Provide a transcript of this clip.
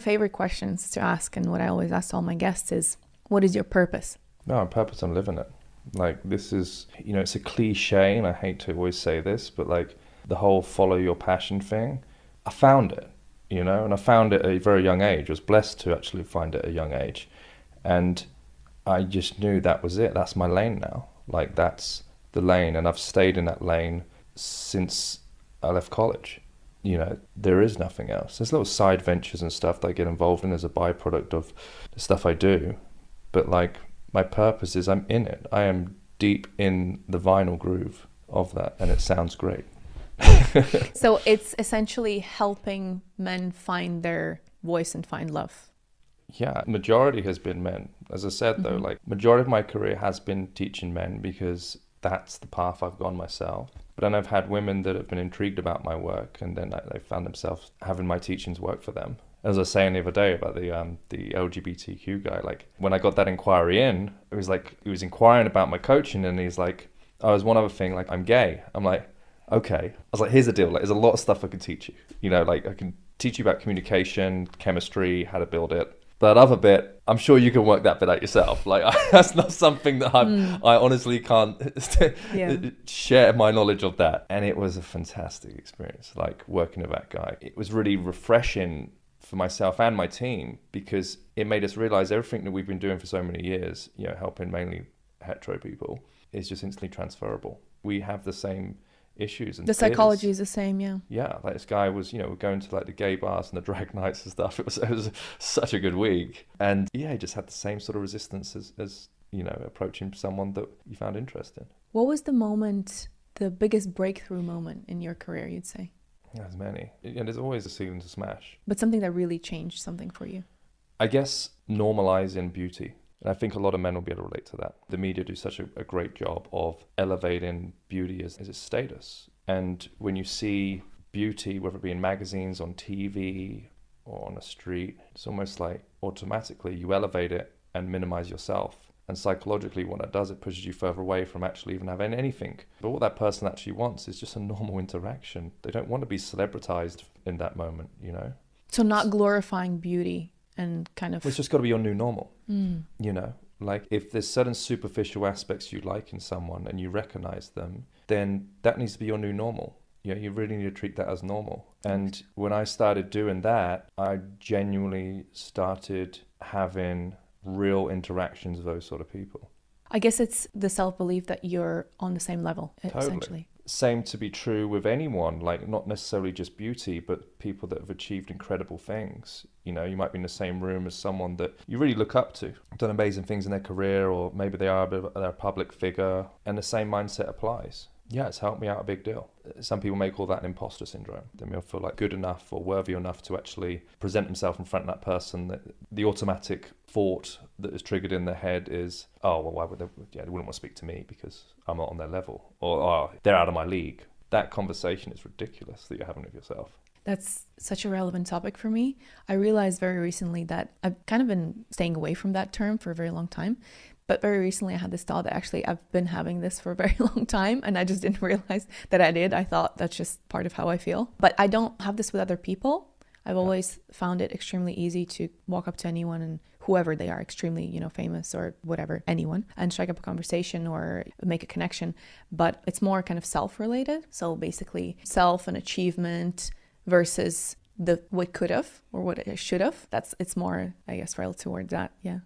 Favorite questions to ask, and what I always ask all my guests is, what is your purpose? No, on purpose, I'm living it. Like, this is, it's a cliche, and I hate to always say this, but like the whole follow your passion thing, I found it, and I found it at a very young age. I was blessed to actually find it at a young age. And I just knew that was it. That's my lane now. Like, that's the lane. And I've stayed in that lane since I left college. There is nothing else. There's little side ventures and stuff that I get involved in as a byproduct of the stuff I do. But like, my purpose is I'm in it. I am deep in the vinyl groove of that, and it sounds great. So it's essentially helping men find their voice and find love. Yeah, majority has been men. As I said, though, like, majority of my career has been teaching men because that's the path I've gone myself. But then I've had women that have been intrigued about my work, and then they found themselves having my teachings work for them. As I was saying the other day about the LGBTQ guy, like, when I got that inquiry in, it was like, he was inquiring about my coaching, and he's like, oh, there's one other thing, like, I'm gay. I'm like, okay. I was like, here's the deal. Like, there's a lot of stuff I can teach you. Like, I can teach you about communication, chemistry, how to build it. That other bit, I'm sure you can work that bit out yourself. Like, that's not something that I honestly can't share my knowledge of that. And it was a fantastic experience, like, working with that guy. It was really refreshing for myself and my team, because it made us realize everything that we've been doing for so many years, helping mainly hetero people, is just instantly transferable. We have the same issues, and the psychology is the same. Yeah, like, this guy was going to like the gay bars and the drag nights and stuff. It was such a good week, and he just had the same sort of resistance as approaching someone that you found interesting. What was the biggest breakthrough moment in your career, you'd say? There's many, and there's always a ceiling to smash, but something that really changed something for you. I guess normalizing beauty. And I think a lot of men will be able to relate to that. The media do such a great job of elevating beauty as its status. And when you see beauty, whether it be in magazines, on TV, or on a street, it's almost like automatically you elevate it and minimize yourself. And psychologically, what that does, it pushes you further away from actually even having anything. But what that person actually wants is just a normal interaction. They don't want to be celebritized in that moment, So not glorifying beauty. And kind of, it's just got to be your new normal. Like, if there's certain superficial aspects you like in someone and you recognize them, then that needs to be your new normal. You really need to treat that as normal. And when I started doing that, I genuinely started having real interactions with those sort of people. I guess it's the self-belief that you're on the same level, essentially. Same to be true with anyone, like, not necessarily just beauty, but people that have achieved incredible things. You might be in the same room as someone that you really look up to, done amazing things in their career, or maybe they're a public figure, and the same mindset applies. Yeah, it's helped me out a big deal. Some people may call that an imposter syndrome. They may feel like good enough or worthy enough to actually present themselves in front of that person. That the automatic thought that is triggered in their head is, oh, well, why would they wouldn't want to speak to me because I'm not on their level, or, oh, they're out of my league. That conversation is ridiculous that you're having with yourself. That's such a relevant topic for me. I realized very recently that I've kind of been staying away from that term for a very long time. But very recently I had this thought that actually I've been having this for a very long time, and I just didn't realize that I did. I thought that's just part of how I feel. But I don't have this with other people. I've always found it extremely easy to walk up to anyone, and whoever they are, extremely, famous or whatever, anyone, and strike up a conversation or make a connection. But it's more kind of self-related. So basically self and achievement versus the what could have or what I should have. It's more, I guess, relative towards that. Yeah.